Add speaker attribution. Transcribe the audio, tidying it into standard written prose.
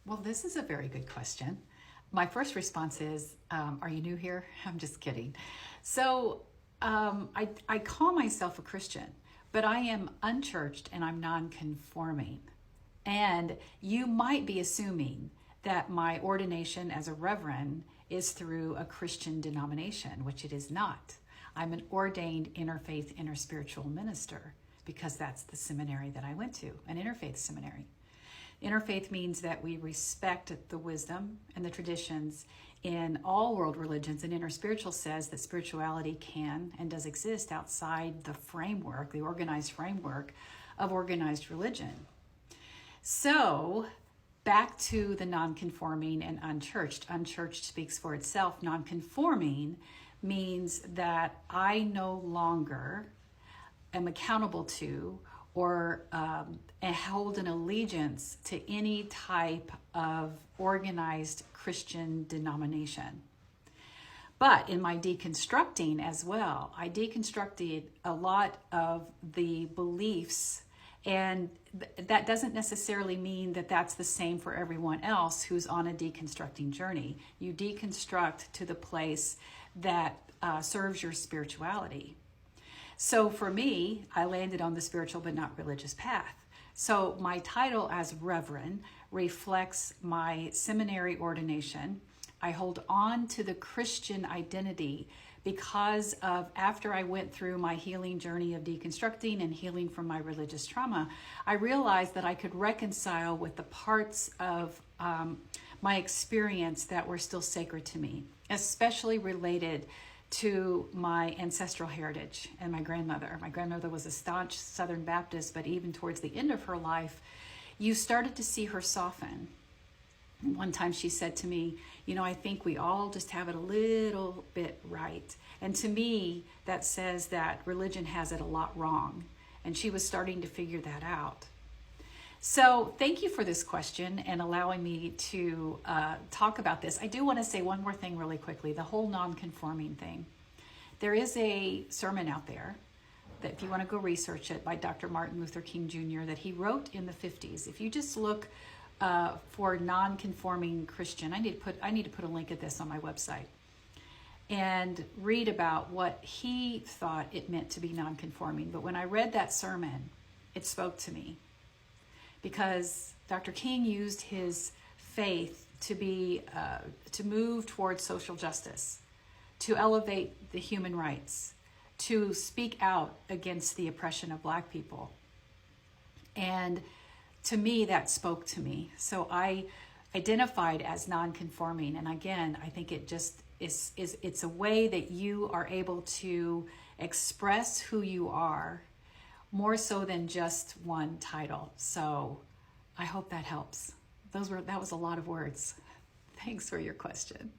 Speaker 1: Well, this is a very good question. My first response is, are you new here? I'm just kidding. So I call myself a Christian, but I am unchurched and I'm non-conforming. And you might be assuming that my ordination as a reverend is through a Christian denomination, which it is not. I'm an ordained interfaith, interspiritual minister because that's the seminary that I went to, an interfaith seminary. Interfaith means that we respect the wisdom and the traditions in all world religions, and interspiritual says that spirituality can and does exist outside the framework, the organized framework of organized religion. So, back to the non-conforming and unchurched. Unchurched speaks for itself. Non-conforming means that I no longer am accountable to or hold an allegiance to any type of organized Christian denomination. But in my deconstructing as well, I deconstructed a lot of the beliefs, and that doesn't necessarily mean that that's the same for everyone else who's on a deconstructing journey. You deconstruct to the place that serves your spirituality. So for me, I landed on the spiritual but not religious path. So my title as Reverend reflects my seminary ordination. I hold on to the Christian identity because of after I went through my healing journey of deconstructing and healing from my religious trauma, I realized that I could reconcile with the parts of my experience that were still sacred to me, especially related to my ancestral heritage and my grandmother. My grandmother was a staunch Southern Baptist, but even towards the end of her life, you started to see her soften. One time she said to me, I think we all just have it a little bit right. And to me, that says that religion has it a lot wrong. And she was starting to figure that out. So thank you for this question and allowing me to talk about this. I do want to say one more thing really quickly, the whole non-conforming thing. There is a sermon out there that if you want to go research it by Dr. Martin Luther King Jr. that he wrote in the 50s. If you just look for non-conforming Christian, I need to put a link at this on my website and read about what he thought it meant to be non-conforming. But when I read that sermon, it spoke to me. Because Dr. King used his faith to move towards social justice, to elevate the human rights, to speak out against the oppression of Black people. And to me, that spoke to me. So I identified as non-conforming. And again, I think it just it's a way that you are able to express who you are more so than just one title. So I hope that helps. That was a lot of words. Thanks for your question.